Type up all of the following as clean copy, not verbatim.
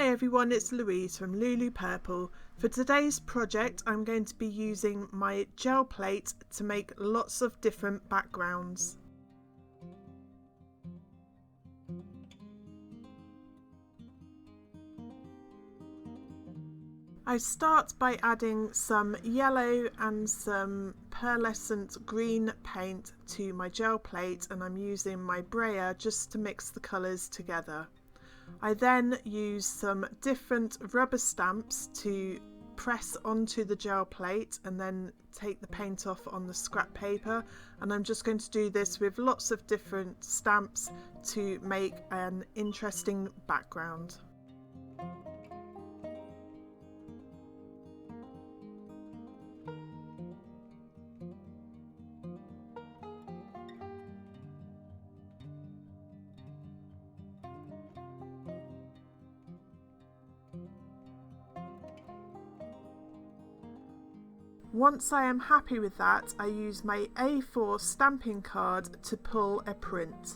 Hi everyone, it's Louise from Louloupurple. For today's project I'm going to be using my gel plate to make lots of different backgrounds. I start by adding some yellow and some pearlescent green paint to my gel plate, and I'm using my brayer just to mix the colours together. I then use some different rubber stamps to press onto the gel plate and then take the paint off on the scrap paper, and I'm just going to do this with lots of different stamps to make an interesting background. Once I am happy with that, I use my A4 stamping card to pull a print.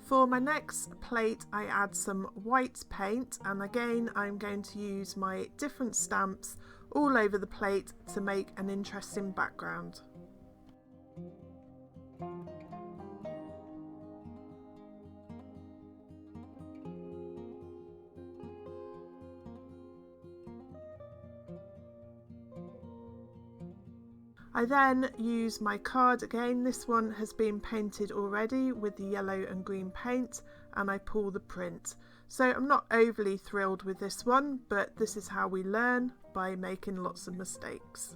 For my next plate I add some white paint, and again I'm going to use my different stamps all over the plate to make an interesting background. I then use my card again. This one has been painted already with the yellow and green paint, and I pull the print. So I'm not overly thrilled with this one, but this is how we learn, by making lots of mistakes.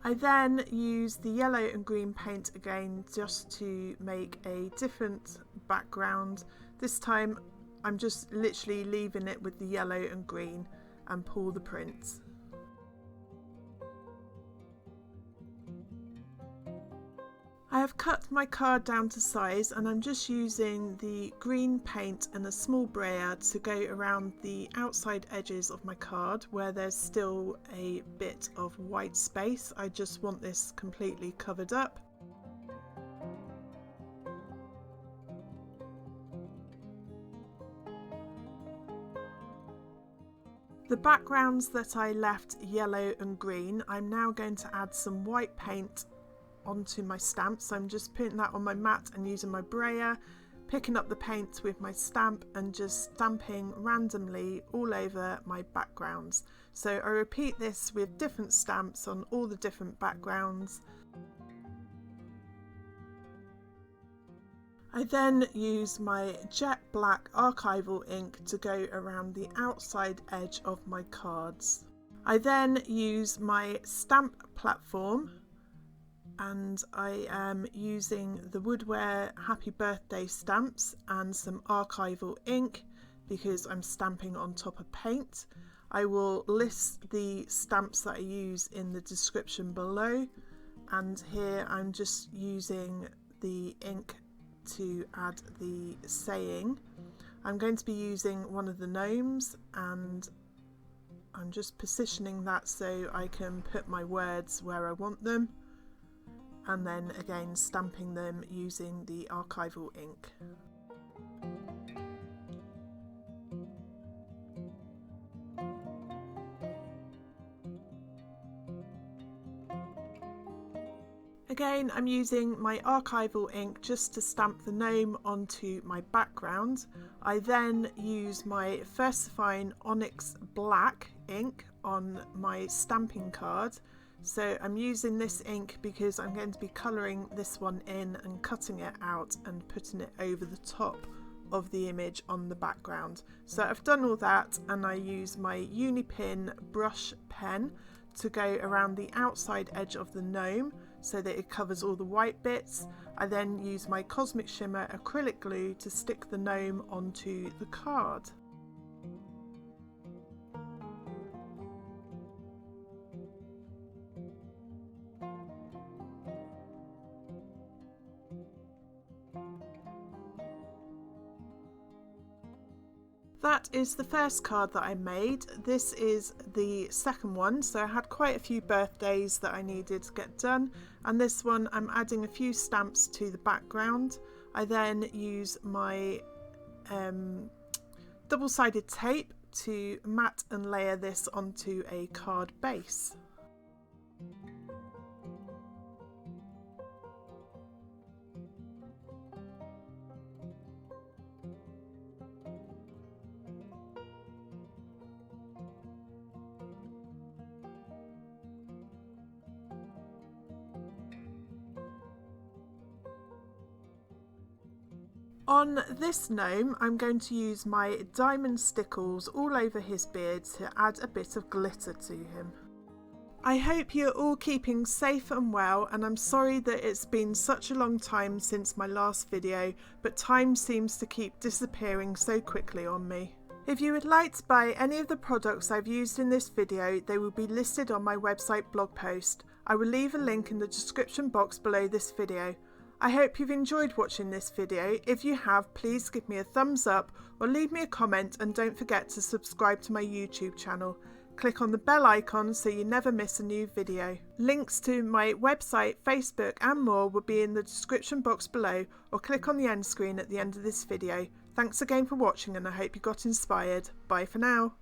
I then use the yellow and green paint again just to make a different background. This time I'm just literally leaving it with the yellow and green and pull the print. I have cut my card down to size, and I'm just using the green paint and a small brayer to go around the outside edges of my card where there's still a bit of white space. I just want this completely covered up. The backgrounds that I left yellow and green, I'm now going to add some white paint onto my stamp. So I'm just putting that on my mat and using my brayer, picking up the paint with my stamp and just stamping randomly all over my backgrounds. So I repeat this with different stamps on all the different backgrounds. I then use my jet black archival ink to go around the outside edge of my cards. I then use my stamp platform, and I am using the Woodware Happy Birthday stamps and some archival ink because I'm stamping on top of paint. I will list the stamps that I use in the description below, and here I'm just using the ink to add the saying. I'm going to be using one of the gnomes, and I'm just positioning that so I can put my words where I want them, and then again stamping them using the archival ink. Again, I'm using my archival ink just to stamp the gnome onto my background. I then use my Versifying Onyx Black ink on my stamping card. So I'm using this ink because I'm going to be colouring this one in and cutting it out and putting it over the top of the image on the background. So I've done all that, and I use my Unipin brush pen to go around the outside edge of the gnome so that it covers all the white bits. I then use my Cosmic Shimmer acrylic glue to stick the gnome onto the card. That is the first card that I made. This is the second one, so I had quite a few birthdays that I needed to get done, and this one I'm adding a few stamps to the background. I then use my double-sided tape to mat and layer this onto a card base. On this gnome, I'm going to use my diamond stickles all over his beard to add a bit of glitter to him. I hope you're all keeping safe and well, and I'm sorry that it's been such a long time since my last video, but time seems to keep disappearing so quickly on me. If you would like to buy any of the products I've used in this video, they will be listed on my website blog post. I will leave a link in the description box below this video. I hope you've enjoyed watching this video. If you have, please give me a thumbs up or leave me a comment, and don't forget to subscribe to my YouTube channel. Click on the bell icon so you never miss a new video. Links to my website, Facebook and more will be in the description box below, or click on the end screen at the end of this video. Thanks again for watching, and I hope you got inspired. Bye for now.